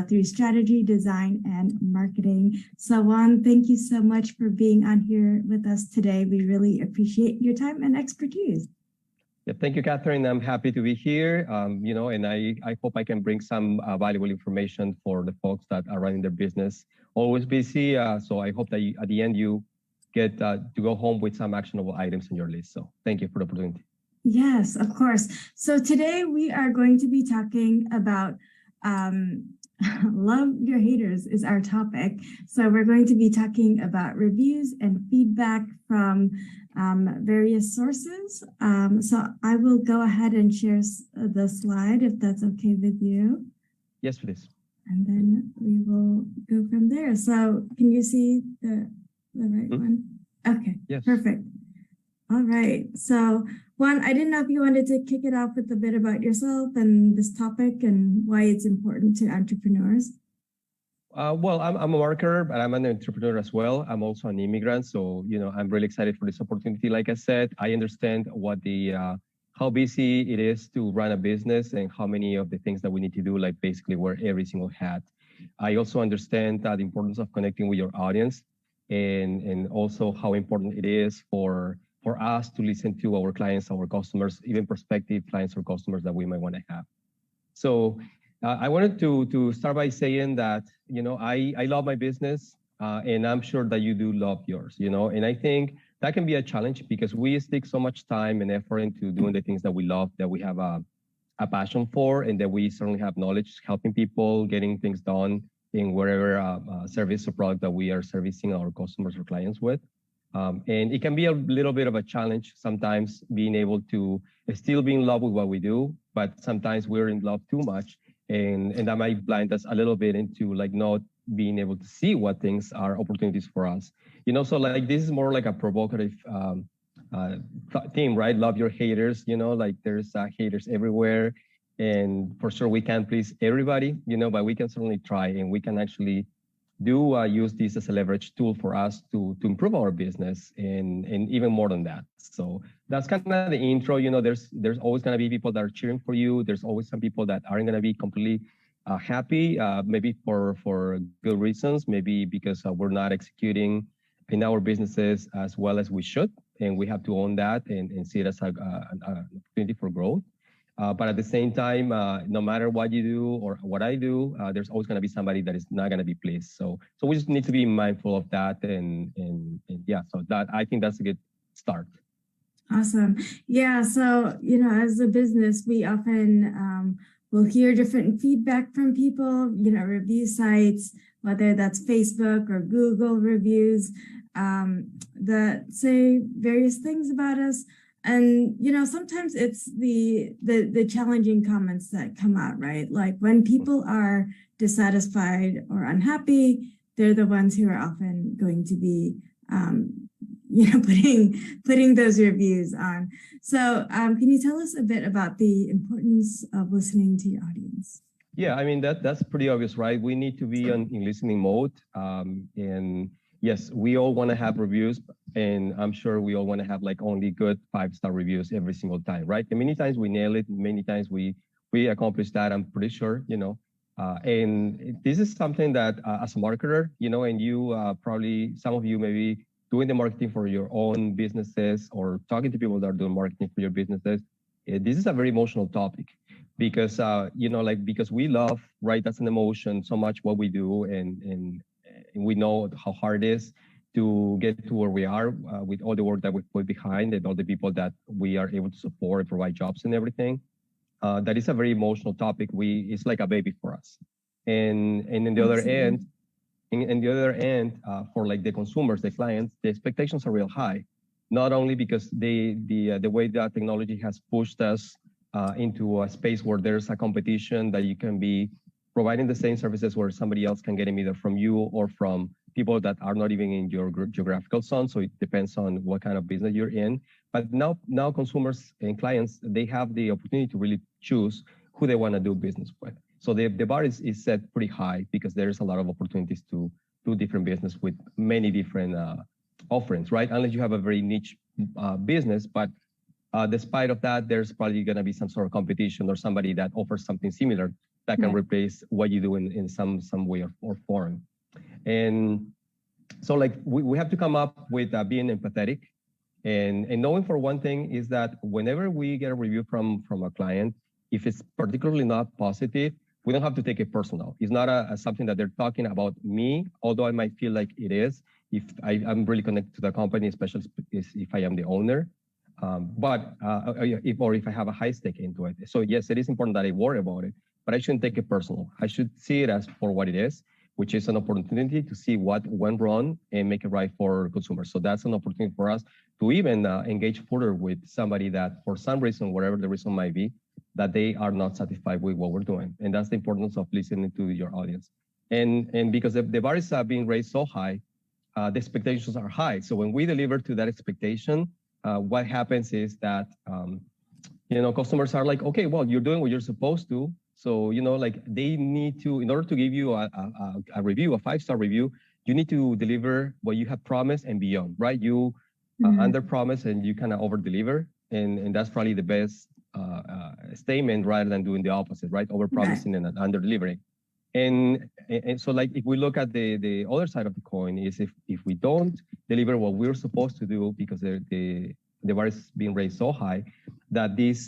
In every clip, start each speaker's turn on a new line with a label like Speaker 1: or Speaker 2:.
Speaker 1: through strategy, design, and marketing. So Juan, thank you so much for being on here with us today. We really appreciate your time and expertise.
Speaker 2: Yeah, thank you, Catherine. I'm happy to be here. And I hope I can bring some valuable information for the folks that are running their business, always busy. So I hope that at the end you get to go home with some actionable items on your list. So thank you for the opportunity.
Speaker 1: Yes, of course. So today we are going to be talking about love your haters is our topic. So we're going to be talking about reviews and feedback from various sources. So I will go ahead and share the slide if that's okay with you.
Speaker 2: Yes, please.
Speaker 1: And then we will go from there. So can you see the right one? Okay, yes. Perfect. All right. So Juan, I didn't know if you wanted to kick it off with a bit about yourself and this topic and why it's important to entrepreneurs.
Speaker 2: Well, I'm a marketer, but I'm an entrepreneur as well. I'm also an immigrant. So, I'm really excited for this opportunity. Like I said, I understand what how busy it is to run a business and how many of the things that we need to do, like basically wear every single hat. I also understand the importance of connecting with your audience and also how important it is for us to listen to our clients, our customers, even prospective clients or customers that we might want to have. So I wanted to start by saying that, I love my business and I'm sure that you do love yours, and I think that can be a challenge because we stick so much time and effort into doing the things that we love, that we have a passion for, and that we certainly have knowledge, helping people, getting things done in whatever service or product that we are servicing our customers or clients with. And it can be a little bit of a challenge sometimes being able to still be in love with what we do, but sometimes we're in love too much and that might blind us a little bit into like not being able to see what things are opportunities for us. So like this is more like a provocative theme, right? Love your haters, like there's haters everywhere. And for sure we can't please everybody, but we can certainly try and we can actually use this as a leverage tool for us to improve our business and even more than that. So that's kind of the intro. There's always going to be people that are cheering for you. There's always some people that aren't going to be completely happy, maybe for good reasons, maybe because we're not executing in our businesses as well as we should. And we have to own that and see it as an opportunity for growth. But at the same time, no matter what you do or what I do, there's always going to be somebody that is not going to be pleased. So we just need to be mindful of that. And yeah, so that I think that's a good start.
Speaker 1: Awesome. Yeah. So, as a business, we often will hear different feedback from people, review sites, whether that's Facebook or Google reviews that say various things about us. And, sometimes it's the challenging comments that come out, right? Like when people are dissatisfied or unhappy, they're the ones who are often going to be, putting those reviews on. So can you tell us a bit about the importance of listening to your audience?
Speaker 2: Yeah, I mean, that's pretty obvious, right? We need to be in listening mode. And yes, we all want to have reviews, and I'm sure we all want to have like only good 5-star reviews every single time, right? And many times we nail it, many times we accomplish that, I'm pretty sure, and this is something that as a marketer, and you probably, some of you maybe doing the marketing for your own businesses or talking to people that are doing marketing for your businesses, this is a very emotional topic because, because we love, right, that's an emotion, so much what we do, and we know how hard it is to get to where we are with all the work that we put behind and all the people that we are able to support and provide jobs and everything. That is a very emotional topic. It's like a baby for us. And in the other end, for like the consumers, the clients, the expectations are real high. Not only because the way that technology has pushed us into a space where there's a competition that you can be providing the same services where somebody else can get them either from you or from people that are not even in your geographical zone. So it depends on what kind of business you're in. But now consumers and clients, they have the opportunity to really choose who they want to do business with. So the bar is set pretty high because there's a lot of opportunities to do different business with many different offerings, right? Unless you have a very niche business, but despite of that, there's probably going to be some sort of competition or somebody that offers something similar that can replace what you do in some way or form. And so like we have to come up with being empathetic, and knowing for one thing is that whenever we get a review from a client, if it's particularly not positive, we don't have to take it personal. It's not something that they're talking about me, although I might feel like it is if I'm really connected to the company, especially if I am the owner. If I have a high stake into it. So yes, it is important that I worry about it, but I shouldn't take it personal. I should see it as for what it is, which is an opportunity to see what went wrong and make it right for consumers. So that's an opportunity for us to even engage further with somebody that for some reason, whatever the reason might be, that they are not satisfied with what we're doing. And that's the importance of listening to your audience. And because the bar is being raised so high, the expectations are high. So when we deliver to that expectation, what happens is that, customers are like, okay, well, you're doing what you're supposed to. So, like they need to, in order to give you a review, a 5-star review, you need to deliver what you have promised and beyond, right? You under promise and you kind of over deliver. And that's probably the best statement rather than doing the opposite, right? Over promising and under delivering. And so like, if we look at the other side of the coin is if we don't deliver what we're supposed to do because the bar is being raised so high that these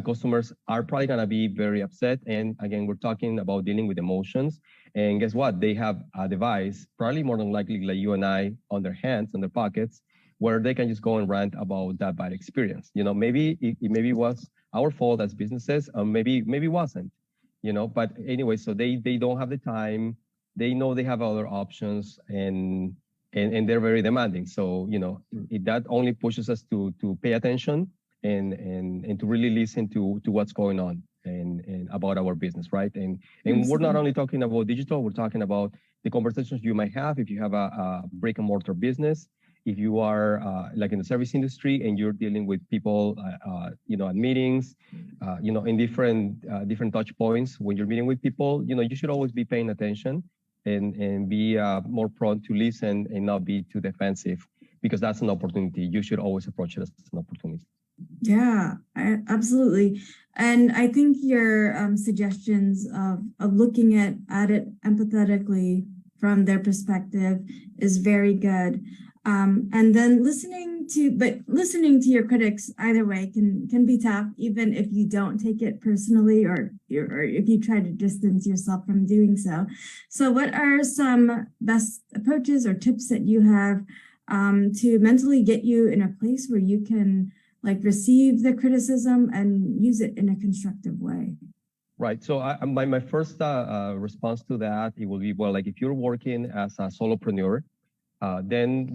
Speaker 2: customers are probably going to be very upset. And again, we're talking about dealing with emotions. And guess what? They have a device, probably more than likely like you and I, on their hands, on their pockets, where they can just go and rant about that bad experience. Maybe it was our fault as businesses, or maybe it wasn't. But anyway, so they don't have the time. They know they have other options, and they're very demanding. So that only pushes us to pay attention and to really listen to what's going on and about our business, right? And we're not only talking about digital, we're talking about the conversations you might have if you have a brick and mortar business. If you are like in the service industry and you're dealing with people, at meetings, in different touch points, when you're meeting with people, you should always be paying attention and be more prone to listen and not be too defensive, because that's an opportunity. You should always approach it as an opportunity.
Speaker 1: Yeah, absolutely. And I think your suggestions of looking at it empathetically from their perspective is very good. And then listening to your critics either way can be tough, even if you don't take it personally or if you try to distance yourself from doing so. So what are some best approaches or tips that you have to mentally get you in a place where you can receive the criticism and use it in a constructive way?
Speaker 2: Right. So my first response to that, it will be, well, like if you're working as a solopreneur, then,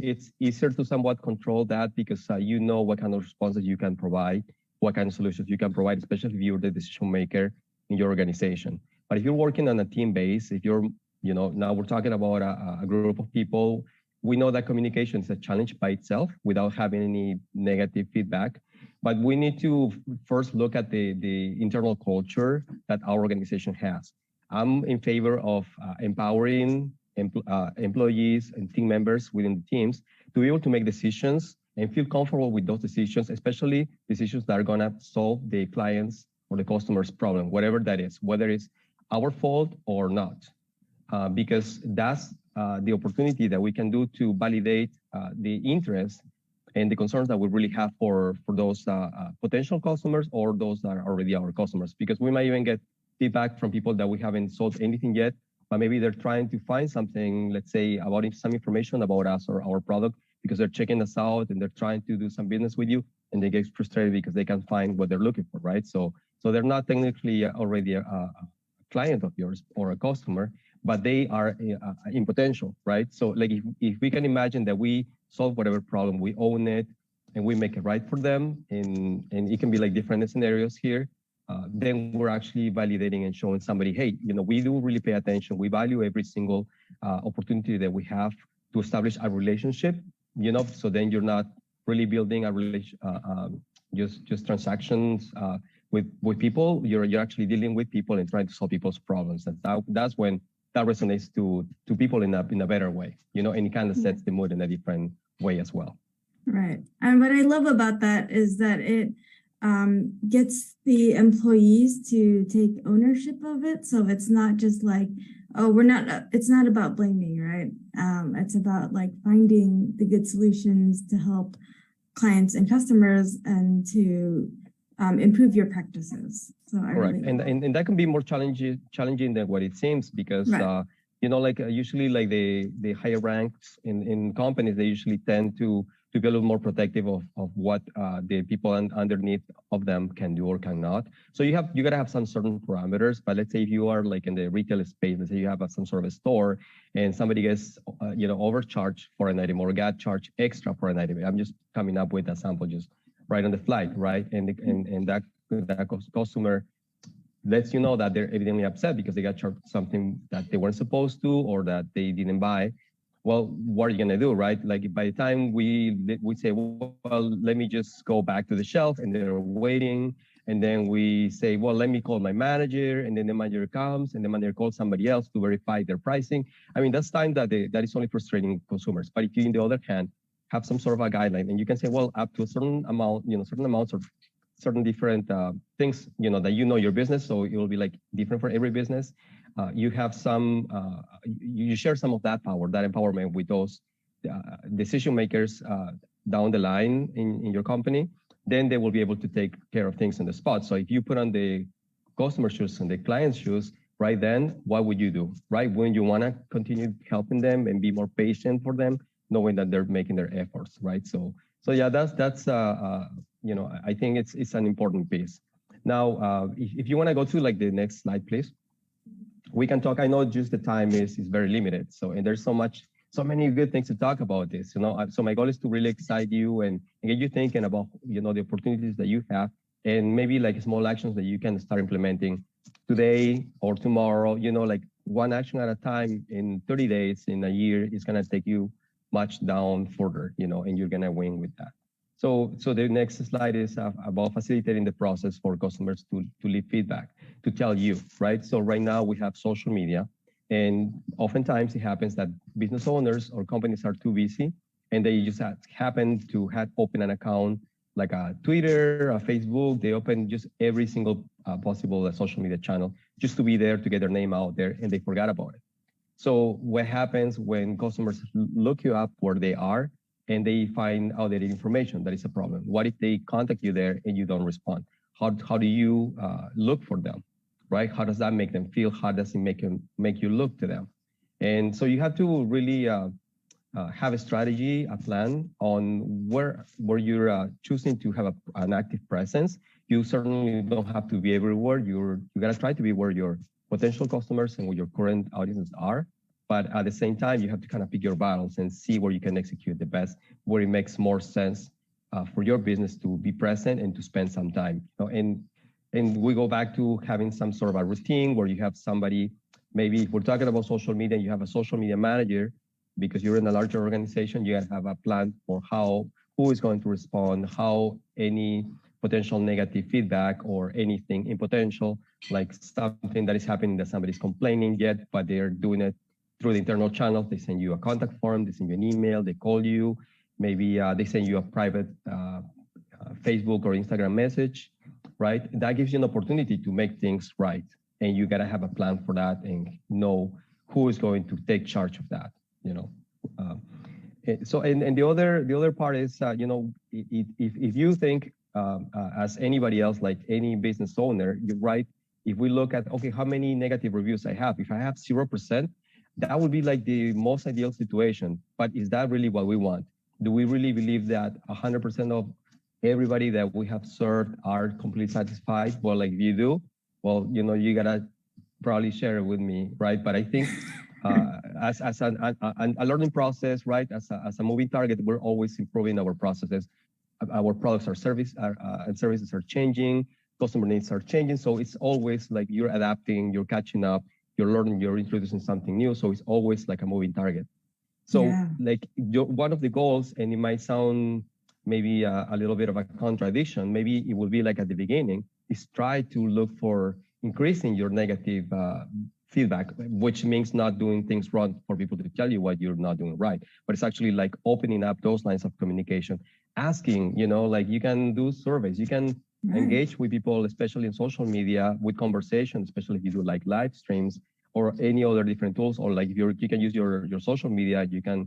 Speaker 2: it's easier to somewhat control that because you know what kind of responses you can provide, what kind of solutions you can provide, especially if you're the decision maker in your organization. But if you're working on a team base, if you're, now we're talking about a group of people, we know that communication is a challenge by itself without having any negative feedback. But we need to first look at the internal culture that our organization has. I'm in favor of empowering employees and team members within the teams to be able to make decisions and feel comfortable with those decisions, especially decisions that are going to solve the client's or the customer's problem, whatever that is, whether it's our fault or not, because that's the opportunity that we can do to validate the interest and the concerns that we really have for those potential customers or those that are already our customers, because we might even get feedback from people that we haven't sold anything yet, but maybe they're trying to find something, let's say, about some information about us or our product, because they're checking us out and they're trying to do some business with you, and they get frustrated because they can't find what they're looking for, right? So they're not technically already a client of yours or a customer, but they are in potential, right? So like if we can imagine that we solve whatever problem, we own it, and we make it right for them, and it can be like different scenarios here, then we're actually validating and showing somebody, hey, we do really pay attention. We value every single opportunity that we have to establish a relationship, so then you're not really building a relation, just transactions with people. You're actually dealing with people and trying to solve people's problems. And that's when that resonates to people in a better way, and it kind of sets the mood in a different way as well.
Speaker 1: Right. And what I love about that is that it gets the employees to take ownership of it. So it's not just like, oh, it's not about blaming, right? It's about like finding the good solutions to help clients and customers and to improve your practices. So I
Speaker 2: Correct.
Speaker 1: really
Speaker 2: And that can be more challenging than what it seems because,
Speaker 1: right.
Speaker 2: like usually like the higher ranks in companies, they usually tend to be a little more protective of what the people underneath of them can do or cannot. So you got to have some certain parameters. But let's say if you are like in the retail space, let's say you have some sort of a store and somebody gets overcharged for an item or got charged extra for an item. I'm just coming up with a sample just right on the fly, right? And that customer lets you know that they're evidently upset because they got charged something that they weren't supposed to or that they didn't buy. Well, what are you gonna do, right? Like by the time we say, well, let me just go back to the shelf, and they're waiting, and then we say, well, let me call my manager, and then the manager comes, and the manager calls somebody else to verify their pricing. I mean, that's time that is only frustrating consumers. But if you, on the other hand, have some sort of a guideline, and you can say, well, up to a certain amount, certain amounts of certain different things, that your business, so it will be like different for every business. You have some, you share some of that power, that empowerment with those decision makers down the line in your company. Then they will be able to take care of things on the spot. So if you put on the customer shoes and the client's shoes, right then, what would you do, right? When you want to continue helping them and be more patient for them, knowing that they're making their efforts, right? So yeah, that's I think it's an important piece. Now, if you want to go to like the next slide, please. We can talk. I know just the time is very limited. So, and there's so many good things to talk about this, So my goal is to really excite you and get you thinking about, the opportunities that you have and maybe like small actions that you can start implementing today or tomorrow, like one action at a time in 30 days, in a year, is going to take you much down further, and you're going to win with that. So the next slide is about facilitating the process for customers to leave feedback, to tell you, right? So right now we have social media, and oftentimes it happens that business owners or companies are too busy, and they just happen to open an account like a Twitter, a Facebook. They open just every single possible social media channel just to be there, to get their name out there, and they forgot about it. So what happens when customers look you up where they are, and they find outdated information? That is a problem. What if they contact you there and you don't respond? How do you look for them, right? How does that make them feel? How does it make you look to them? And so you have to really have a strategy, a plan on where you're choosing to have an active presence. You certainly don't have to be everywhere. You gotta try to be where your potential customers and where your current audiences are. But at the same time, you have to kind of pick your battles and see where you can execute the best, where it makes more sense for your business to be present and to spend some time. And we go back to having some sort of a routine where you have somebody, maybe if we're talking about social media, you have a social media manager. Because you're in a larger organization, you gotta have a plan for who is going to respond, how any potential negative feedback or anything in potential, like something that is happening that somebody's complaining yet, but they're doing it through the internal channels. They send you a contact form, they send you an email, they call you, maybe they send you a private Facebook or Instagram message, right? That gives you an opportunity to make things right. And you gotta have a plan for that and know who is going to take charge of that, So, and the other part is, if you think as anybody else, like any business owner, you're right. If we look at, okay, how many negative reviews I have? If I have 0%, that would be like the most ideal situation. But is that really what we want? Do we really believe that 100% of everybody that we have served are completely satisfied? Well, like if you do, well, you gotta probably share it with me, right? But I think as a learning process, right? As a moving target, we're always improving our processes. Our products and services are changing. Customer needs are changing. So it's always like you're adapting, you're catching up, you're learning, you're introducing something new. So it's always like a moving target. So like one of the goals, and it might sound maybe a little bit of a contradiction, maybe it will be like at the beginning, is try to look for increasing your negative feedback, which means not doing things wrong for people to tell you what you're not doing right. But it's actually like opening up those lines of communication, asking, like you can do surveys, you can engage with people, especially in social media, with conversation, especially if you do like live streams or any other different tools, or like if you can use your social media, you can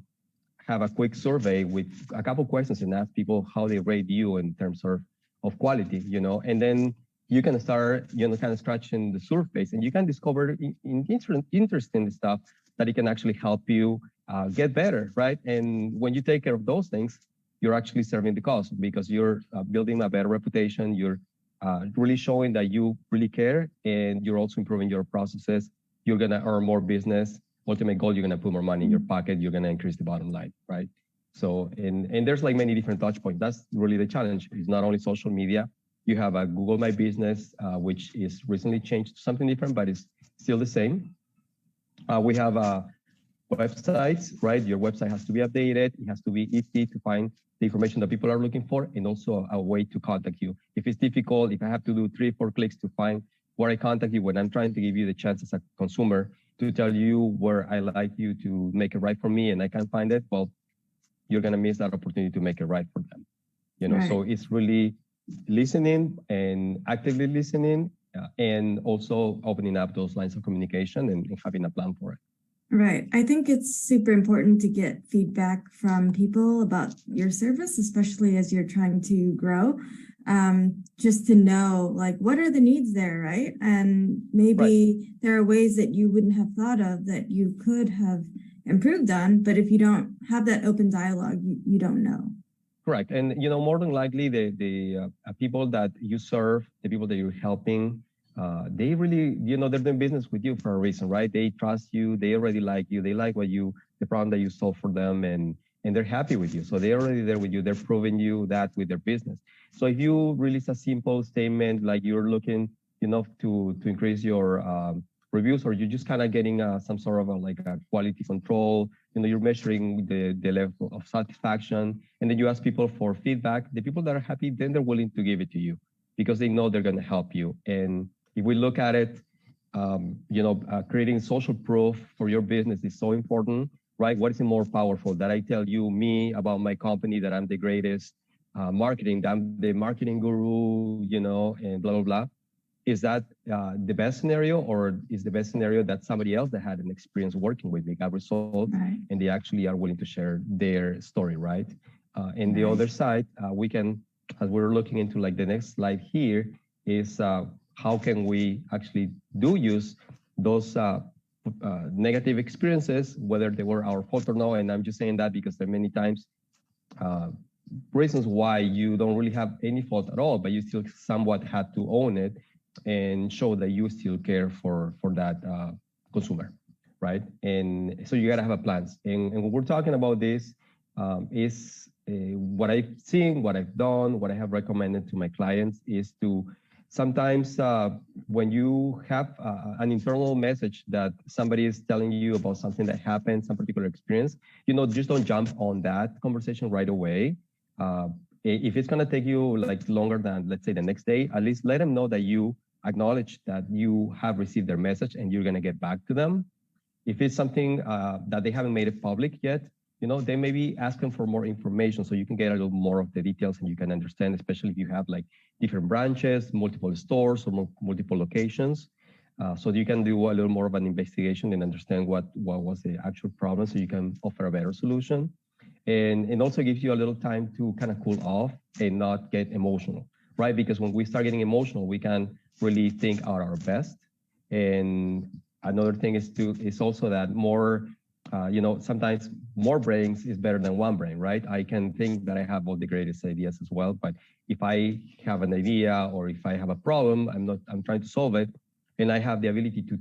Speaker 2: have a quick survey with a couple questions and ask people how they rate you in terms of quality, and then you can start, kind of scratching the surface, and you can discover interesting stuff that it can actually help you get better, right? And when you take care of those things, you're actually serving the cause because you're building a better reputation. You're really showing that you really care, and you're also improving your processes. You're gonna earn more business. Ultimate goal, you're gonna put more money in your pocket. You're gonna increase the bottom line, right? So, and there's like many different touch points. That's really the challenge. It's not only social media. You have a Google My Business, which is recently changed to something different, but it's still the same. We have websites, right? Your website has to be updated. It has to be easy to find the information that people are looking for, and also a way to contact you. If it's difficult, if I have to do 3 or 4 clicks to find where I contact you, when I'm trying to give you the chance as a consumer to tell you where I like you to make it right for me and I can't find it, well, you're gonna miss that opportunity to make it right for them. Right. So it's really listening and actively listening, and also opening up those lines of communication and having a plan for it.
Speaker 1: Right. I think it's super important to get feedback from people about your service, especially as you're trying to grow, just to know like what are the needs there, right? And maybe there are ways that you wouldn't have thought of that you could have improved on, but if you don't have that open dialogue, you don't know.
Speaker 2: Correct. And, more than likely the people that you serve, the people that you're helping, they really, they're doing business with you for a reason, right? They trust you. They already like you. They like the problem that you solve for them, and they're happy with you. So they're already there with you. They're proving you that with their business. So if you release a simple statement, like you're looking, to increase your reviews, or you're just kind of getting some sort of a quality control, you're measuring the level of satisfaction, and then you ask people for feedback. The people that are happy, then they're willing to give it to you because they know they're going to help you. And if we look at it, creating social proof for your business is so important, right? What is more powerful, that I tell you me about my company, that I'm the greatest marketing, that I'm the marketing guru, and blah, blah, blah. Is that the best scenario, or is the best scenario that somebody else that had an experience working with me got results, and they actually are willing to share their story, right? And the other side, we can, as we're looking into the next slide here, is how can we actually use those negative experiences, whether they were our fault or no. And I'm just saying that because there are many times reasons why you don't really have any fault at all, but you still somewhat had to own it and show that you still care for that consumer, right? And so you gotta have a plan. And when we're talking about this, is what I've seen, what I've done, what I have recommended to my clients is to sometimes when you have an internal message that somebody is telling you about something that happened, some particular experience, just don't jump on that conversation right away. If it's gonna take you longer than, let's say, the next day, at least let them know that you acknowledge that you have received their message and you're gonna get back to them. If it's something that they haven't made it public yet, they may be asking for more information so you can get a little more of the details and you can understand, especially if you have different branches, multiple stores or multiple locations. So you can do a little more of an investigation and understand what was the actual problem so you can offer a better solution. And also gives you a little time to kind of cool off and not get emotional, right? Because when we start getting emotional, we can really think out our best. And another thing is also that more, sometimes more brains is better than one brain, right? I can think that I have all the greatest ideas as well, but if I have an idea or if I have a problem, I'm trying to solve it, and I have the ability to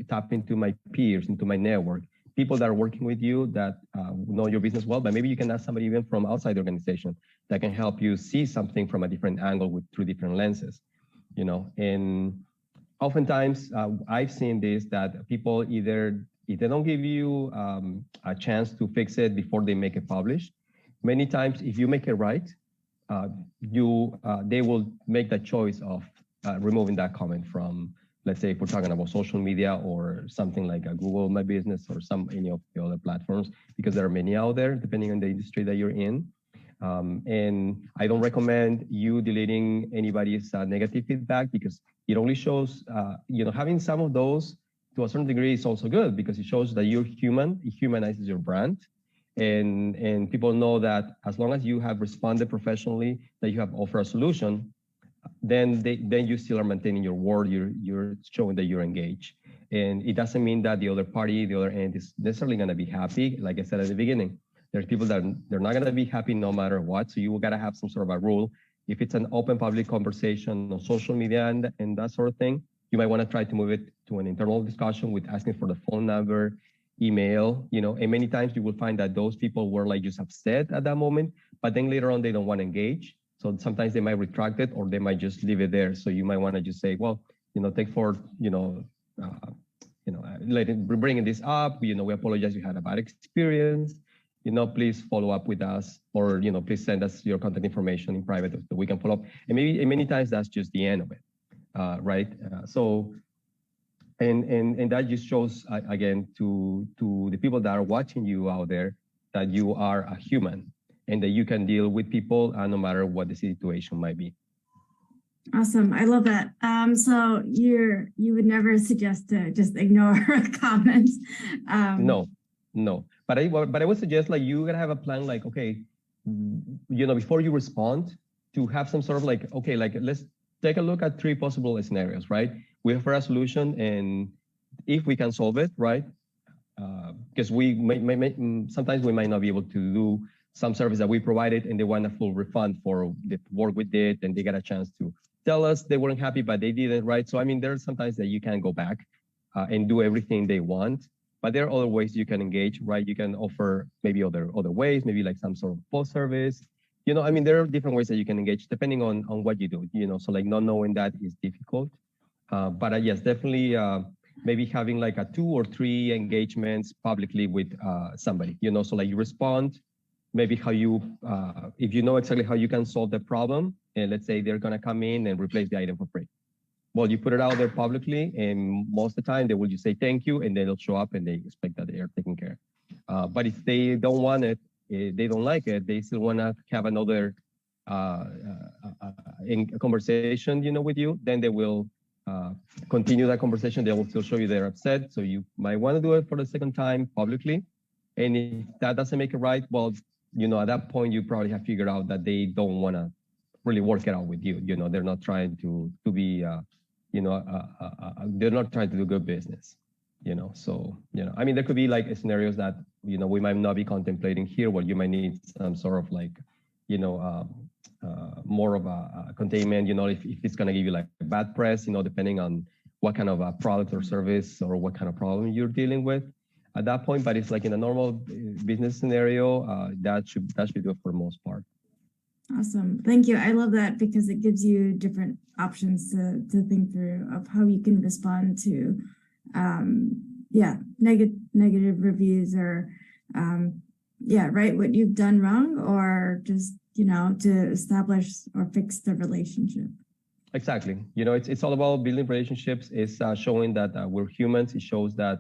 Speaker 2: tap into my peers, into my network, people that are working with you that know your business well, but maybe you can ask somebody even from outside the organization that can help you see something from a different angle through different lenses, and oftentimes I've seen this, that people either if they don't give you a chance to fix it before they make it published, many times if you make it right, they will make the choice of removing that comment from let's say if we're talking about social media or something like a Google My Business or any of the other platforms, because there are many out there depending on the industry that you're in. And I don't recommend you deleting anybody's negative feedback, because it only shows, having some of those to a certain degree is also good, because it shows that you're human. It humanizes your brand. And people know that as long as you have responded professionally, that you have offered a solution, then you still are maintaining your word. You're showing that you're engaged. And it doesn't mean that the other party, the other end, is necessarily going to be happy. Like I said at the beginning, there's people that they're not going to be happy no matter what. So you got to have some sort of a rule. If it's an open public conversation on social media and that sort of thing, you might want to try to move it to an internal discussion with asking for the phone number, email, and many times you will find that those people were like just upset at that moment, but then later on they don't want to engage. So sometimes they might retract it, or they might just leave it there. So you might want to just say, well, thanks for, bringing this up. We apologize you had a bad experience. Please follow up with us, or, please send us your contact information in private so we can follow up. And many times that's just the end of it, right? And that just shows, again, to the people that are watching you out there, that you are a human and that you can deal with people no matter what the situation might be.
Speaker 1: Awesome. I love that. So you would never suggest to just ignore comments?
Speaker 2: No. But I would suggest, like, you gotta have a plan, like, okay, before you respond, to have some sort of like, okay, like, let's take a look at 3 possible scenarios, right? We offer a solution, and if we can solve it, right? Because we sometimes we might not be able to do some service that we provided, and they want a full refund for the work we did, and they got a chance to tell us they weren't happy, but they didn't, right? So, I mean, there's sometimes that you can go back and do everything they want, but there are other ways you can engage, right? You can offer maybe other ways, maybe like some sort of post service. I mean, there are different ways that you can engage depending on what you do, so like not knowing that is difficult. But yes, definitely maybe having like a 2 or 3 engagements publicly with somebody, so like you respond, maybe how you, if you know exactly how you can solve the problem, and let's say they're gonna come in and replace the item for free. Well, you put it out there publicly, and most of the time they will just say thank you, and then they'll show up and they expect that they are taken care. But if they don't want it, they don't like it, they still wanna have another conversation, with you, then they will continue that conversation. They will still show you they're upset. So you might want to do it for the second time publicly. And if that doesn't make it right, well, at that point, you probably have figured out that they don't want to really work it out with you. They're not trying to be, they're not trying to do good business, So, I mean, there could be like scenarios that, we might not be contemplating here, where you might need some sort of like, more of a containment, if it's going to give you like bad press, depending on what kind of a product or service or what kind of problem you're dealing with at that point. But it's like in a normal business scenario, that should do it for the most part.
Speaker 1: Awesome. Thank you. I love that, because it gives you different options to think through of how you can respond to, negative reviews, or, right, what you've done wrong, or just, to establish or fix the relationship.
Speaker 2: Exactly. It's all about building relationships. It's showing that we're humans. It shows that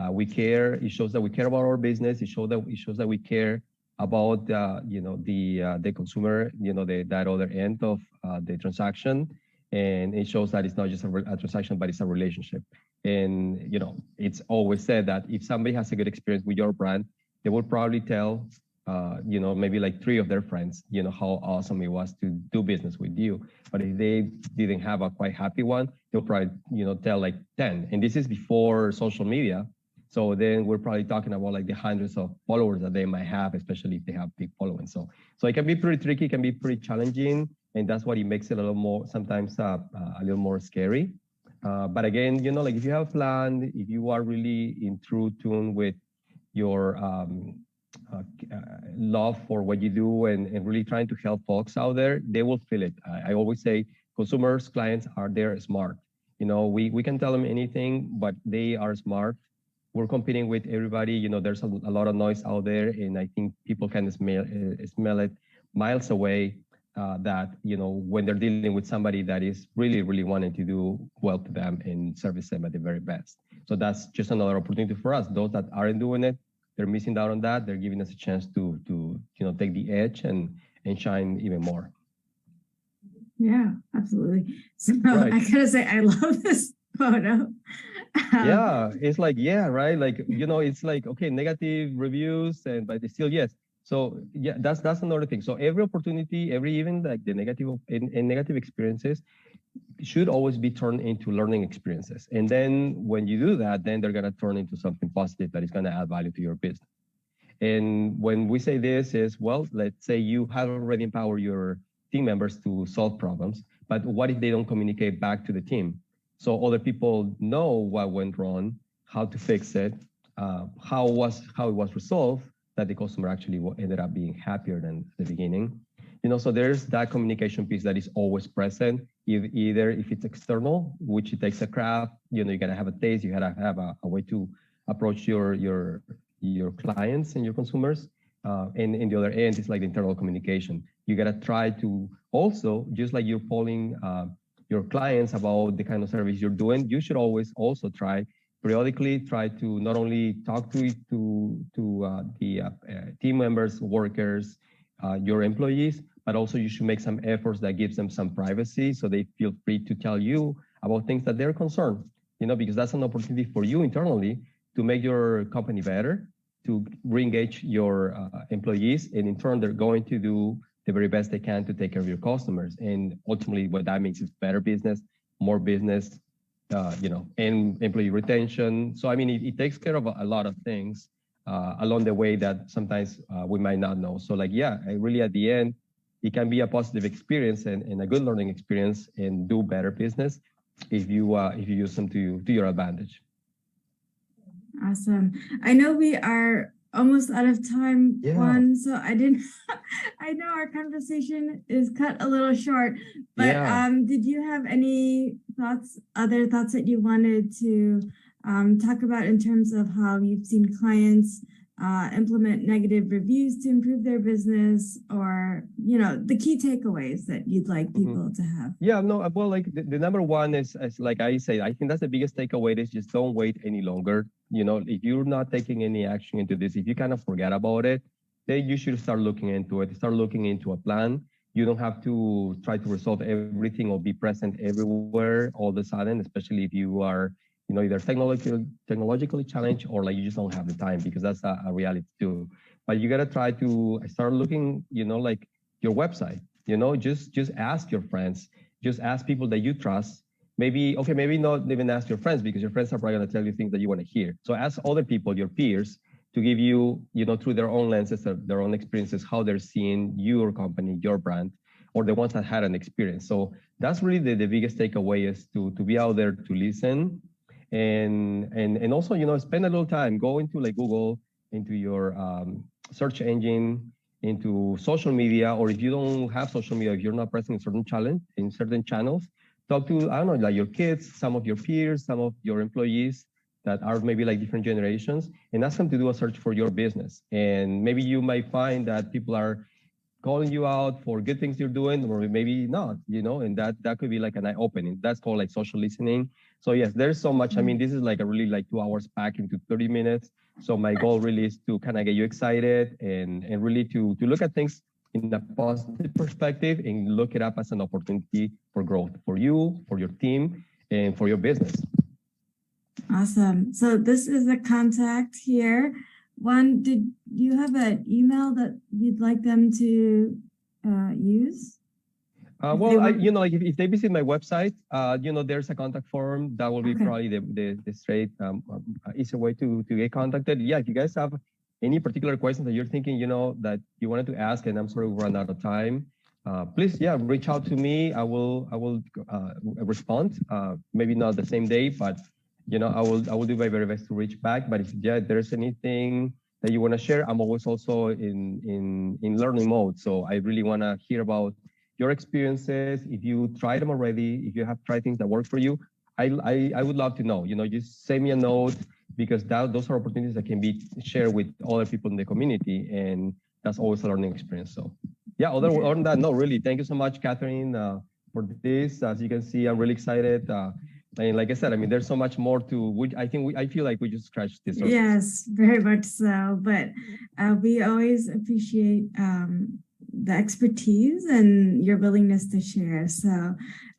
Speaker 2: we care. It shows that we care about our business. It shows that we care about the consumer, that other end of the transaction. And it shows that it's not just a transaction, but it's a relationship. And it's always said that if somebody has a good experience with your brand, they will probably tell maybe like 3 of their friends, how awesome it was to do business with you. But if they didn't have a quite happy one, they'll probably, tell like 10. And this is before social media. So then we're probably talking about like the hundreds of followers that they might have, especially if they have big following. So it can be pretty tricky, it can be pretty challenging. And that's what it makes it a little more, sometimes a little more scary. But again, like if you have a plan, if you are really in true tune with your love for what you do and really trying to help folks out there, they will feel it. I always say consumers, clients they're smart. We can tell them anything, but they are smart. We're competing with everybody. There's a lot of noise out there, and I think people can smell it miles away. that, when they're dealing with somebody that is really, really wanting to do well to them and service them at the very best. So that's just another opportunity for us. Those that aren't doing it, they're missing out on that. They're giving us a chance to take the edge and shine even more.
Speaker 1: Yeah, absolutely. So
Speaker 2: Right.
Speaker 1: I gotta say, I love this photo.
Speaker 2: Yeah, it's like, yeah, right. Like, it's like, okay, negative reviews, but it's still yes. So yeah, that's another thing. So every opportunity, every even like the negative and negative experiences should always be turned into learning experiences. And then when you do that, then they're gonna turn into something positive that is gonna add value to your business. And when we say this is, well, let's say you have already empowered your team members to solve problems, but what if they don't communicate back to the team? So other people know what went wrong, how to fix it, how it was resolved, that the customer actually ended up being happier than the beginning. So there's that communication piece that is always present. Either if it's external, which it takes a craft, you gotta have a taste, you gotta have a way to approach your clients and your consumers. And in the other end, it's like the internal communication. You gotta try to also, just like you're polling your clients about the kind of service you're doing, you should always also periodically try to not only talk to the team members, workers, your employees, but also you should make some efforts that gives them some privacy so they feel free to tell you about things that they're concerned, because that's an opportunity for you internally to make your company better, to re-engage your employees, and in turn, they're going to do the very best they can to take care of your customers. And ultimately, what that means is better business, more business, and employee retention. So, I mean, it takes care of a lot of things along the way that sometimes we might not know. So, like, yeah, really at the end, it can be a positive experience and a good learning experience and do better business if you use them to your advantage.
Speaker 1: Awesome. I know we are almost out of time,
Speaker 2: Yeah.
Speaker 1: Juan, so I know our conversation is cut a little short, but
Speaker 2: Yeah.
Speaker 1: Did you have any other thoughts that you wanted to talk about in terms of how you've seen clients implement negative reviews to improve their business, or, the key takeaways that you'd like people to have?
Speaker 2: Yeah, no, well, like the number one is like I say, I think that's the biggest takeaway is just don't wait any longer. If you're not taking any action into this, if you kind of forget about it, then you should start looking into it, start looking into a plan. You don't have to try to resolve everything or be present everywhere all of a sudden, especially if you are, either technologically challenged or like you just don't have the time, because that's a reality too. But you gotta try to start looking, like your website, just ask your friends, just ask people that you trust. Maybe not even ask your friends, because your friends are probably gonna tell you things that you wanna hear. So ask other people, your peers, to give you, through their own lenses, their own experiences, how they're seeing your company, your brand, or the ones that had an experience. So that's really the biggest takeaway is to be out there to listen. And also, spend a little time, go into like Google, into your search engine, into social media, or if you don't have social media, if you're not present in certain channels, talk to, I don't know, like your kids, some of your peers, some of your employees that are maybe like different generations, and ask them to do a search for your business. And maybe you might find that people are calling you out for good things you're doing, or maybe not, and that could be like an eye-opening. That's called like social listening. So yes, there's so much. I mean, this is like a really like 2 hours packed into 30 minutes. So my goal really is to kind of get you excited and really to look at things in a positive perspective and look it up as an opportunity for growth for you, for your team, and for your business.
Speaker 1: Awesome. So this is the contact here. Juan, did you have an email that you'd like them to use?
Speaker 2: Well, like if they visit my website, there's a contact form that will be probably the straight easier way to get contacted. Yeah, if you guys have any particular questions that you're thinking, that you wanted to ask, and I'm sorry we ran out of time, please, reach out to me. I will respond. Maybe not the same day, but I will do my very best to reach back. But if there's anything that you want to share, I'm always also in learning mode. So I really want to hear about your experiences. If you tried them already, if you have tried things that work for you, I would love to know. Just send me a note, because those are opportunities that can be shared with other people in the community, and that's always a learning experience. So yeah, other than that, no, really. Thank you so much, Catherine, for this. As you can see, I'm really excited. And like I said, I mean, there's so much more to. I feel like we just scratched the surface.
Speaker 1: Yes, very much so. But we always appreciate the expertise and your willingness to share. So,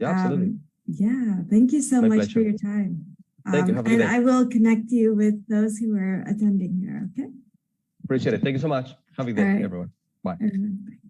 Speaker 2: Yeah, absolutely.
Speaker 1: Yeah, thank you so
Speaker 2: My
Speaker 1: much
Speaker 2: pleasure.
Speaker 1: for your time.
Speaker 2: Thank you. Have a good
Speaker 1: And
Speaker 2: day.
Speaker 1: I will connect you with those who are attending here. Okay.
Speaker 2: Appreciate it. Thank you so much. Have a good day,
Speaker 1: All right.
Speaker 2: everyone. Bye.
Speaker 1: Everyone, bye.